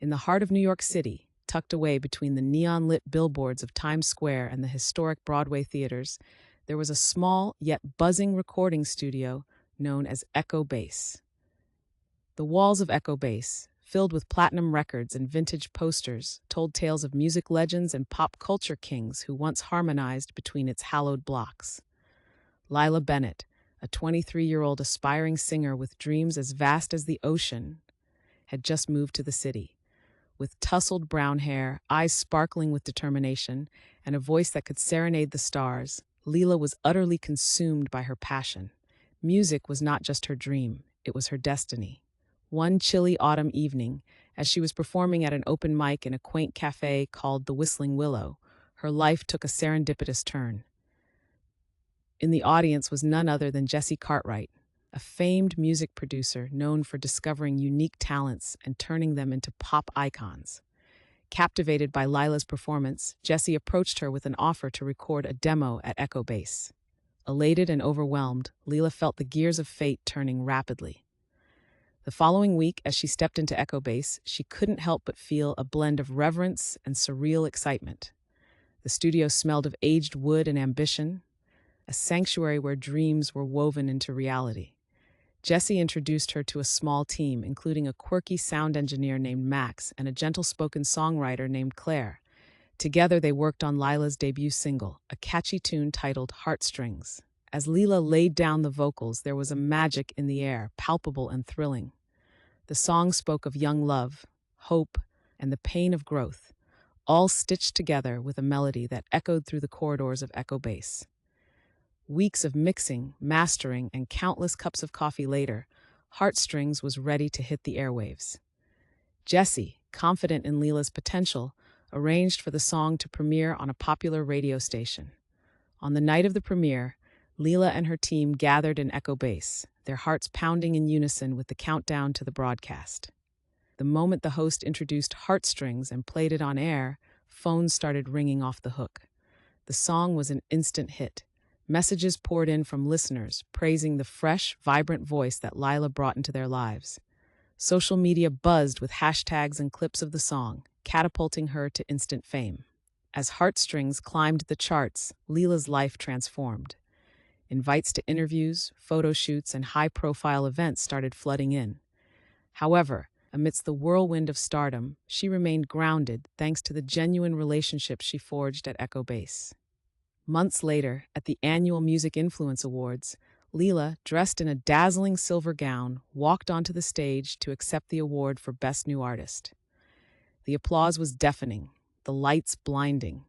In the heart of New York City, tucked away between the neon-lit billboards of Times Square and the historic Broadway theaters, there was a small yet buzzing recording studio known as Echo Base. The walls of Echo Base, filled with platinum records and vintage posters, told tales of music legends and pop culture kings who once harmonized between its hallowed blocks. Lila Bennett, a 23-year-old aspiring singer with dreams as vast as the ocean, had just moved to the city. With tousled brown hair, eyes sparkling with determination, and a voice that could serenade the stars, Lila was utterly consumed by her passion. Music was not just her dream, it was her destiny. One chilly autumn evening, as she was performing at an open mic in a quaint cafe called the Whistling Willow, her life took a serendipitous turn. In the audience was none other than Jesse Cartwright, a famed music producer known for discovering unique talents and turning them into pop icons. Captivated by Lila's performance, Jesse approached her with an offer to record a demo at Echo Base. Elated and overwhelmed, Lila felt the gears of fate turning rapidly. The following week, as she stepped into Echo Base, she couldn't help but feel a blend of reverence and surreal excitement. The studio smelled of aged wood and ambition, a sanctuary where dreams were woven into reality. Jesse introduced her to a small team, including a quirky sound engineer named Max and a gentle-spoken songwriter named Claire. Together, they worked on Lila's debut single, a catchy tune titled Heartstrings. As Lila laid down the vocals, there was a magic in the air, palpable and thrilling. The song spoke of young love, hope, and the pain of growth, all stitched together with a melody that echoed through the corridors of Echo Base. Weeks of mixing, mastering, and countless cups of coffee later, Heartstrings was ready to hit the airwaves. Jesse, confident in Lila's potential, arranged for the song to premiere on a popular radio station. On the night of the premiere, Lila and her team gathered in Echo Base, their hearts pounding in unison with the countdown to the broadcast. The moment the host introduced Heartstrings and played it on air, phones started ringing off the hook. The song was an instant hit. Messages poured in from listeners, praising the fresh, vibrant voice that Lila brought into their lives. Social media buzzed with hashtags and clips of the song, catapulting her to instant fame. As Heartstrings climbed the charts, Lila's life transformed. Invites to interviews, photo shoots, and high-profile events started flooding in. However, amidst the whirlwind of stardom, she remained grounded thanks to the genuine relationships she forged at Echo Base. Months later, at the annual Music Influence Awards, Lila, dressed in a dazzling silver gown, walked onto the stage to accept the award for Best New Artist. The applause was deafening, the lights blinding,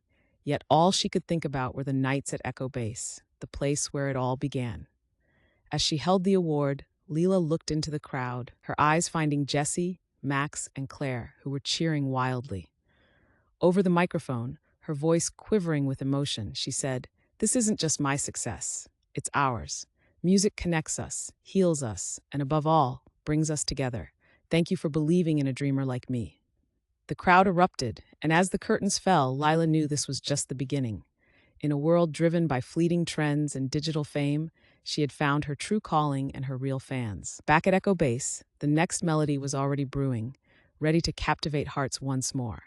yet all she could think about were the nights at Echo Base, the place where it all began. As she held the award, Lila looked into the crowd, her eyes finding Jesse, Max, and Claire, who were cheering wildly. Over the microphone, her voice quivering with emotion, she said, "This isn't just my success, it's ours. Music connects us, heals us, and above all, brings us together. Thank you for believing in a dreamer like me." The crowd erupted, and as the curtains fell, Lila knew this was just the beginning. In a world driven by fleeting trends and digital fame, she had found her true calling and her real fans. Back at Echo Base, the next melody was already brewing, ready to captivate hearts once more.